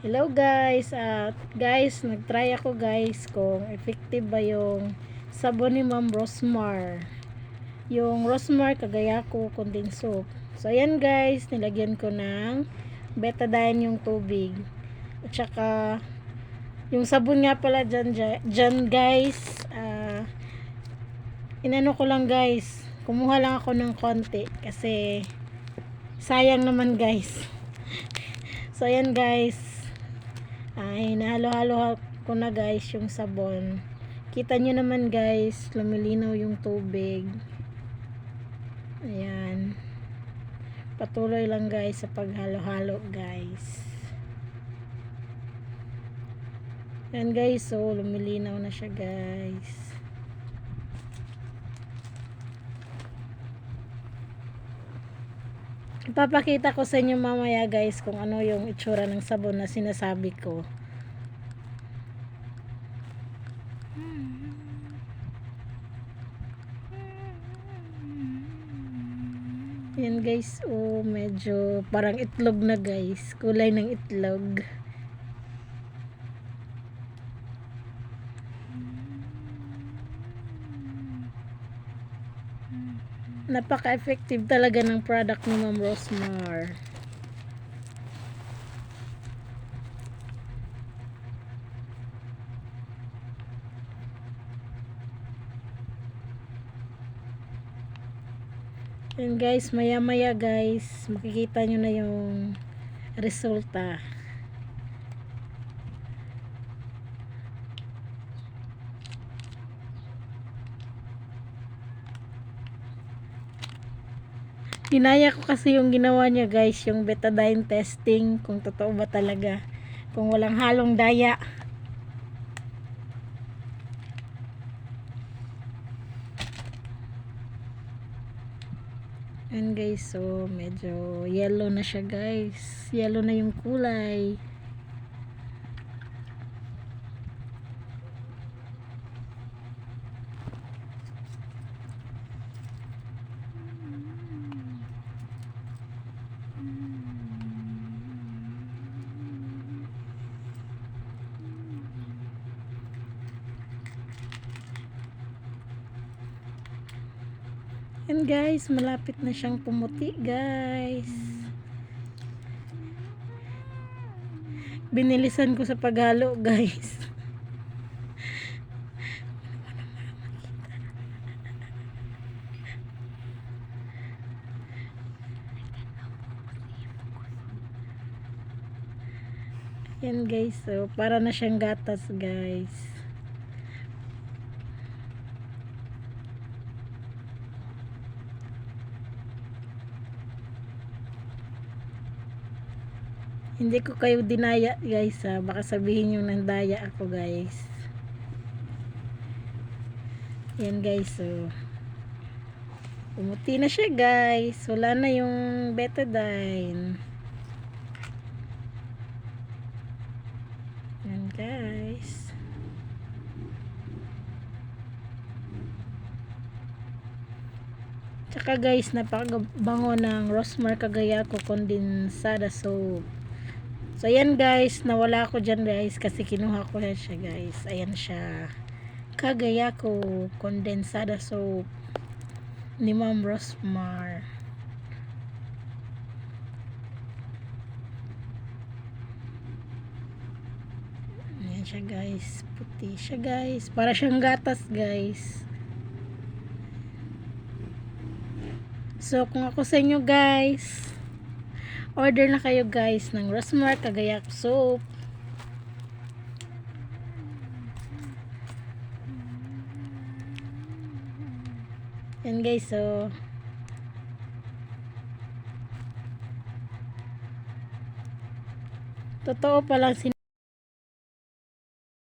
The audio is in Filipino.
Hello guys, guys, nagtry ako guys kung effective ba yung sabon ni Ma'am Rosmar. Yung Rosmar kagaya ko condensed soap. So ayan guys, nilagyan ko ng betadine yung tubig. At saka yung sabon nga pala dyan guys, inano ko lang guys, kumuha lang ako ng konti kasi sayang naman guys. So ayan guys, hinahalo-halo ko na guys yung sabon. Kita nyo naman guys, lumilinaw yung tubig. Ayan, patuloy lang guys sa paghalo-halo guys. Ayan guys, so lumilinaw na siya guys. Ipapakita ko sa inyo mamaya guys kung ano yung itsura ng sabon na sinasabi ko. Yan guys, oh, medyo parang itlog na guys, kulay ng itlog. Napaka-effective talaga ng product ni Ma'am Rosmar. And guys, maya-maya guys, makikita nyo na yung resulta. Dinaya ko kasi yung ginawa niya guys, yung betadine testing, kung totoo ba talaga, kung walang halong daya. And guys, so medyo yellow na siya guys, yellow na yung kulay. And guys, malapit na siyang pumuti guys. Binilisan ko sa paghalo guys. Yan guys, so para na siyang gatas guys. Hindi ko kayo dinaya guys ha. Baka sabihin nyo nang daya ako guys. Yan guys, so pumuti na siya guys. Wala na yung betadine. Yan guys. Tsaka guys, napakabango ng Rosmar Cagayaco condensada soap. So ayan guys, nawala ko dyan guys kasi kinuha ko na siya guys. Ayan siya, Cagayaco condensada soap ni Ma'am Rosmar. Ayan siya guys, puti siya guys, para siyang gatas guys. So kung ako sa inyo guys, order na kayo guys ng Rosmar Cagayaco soap. Yan guys, so totoo palang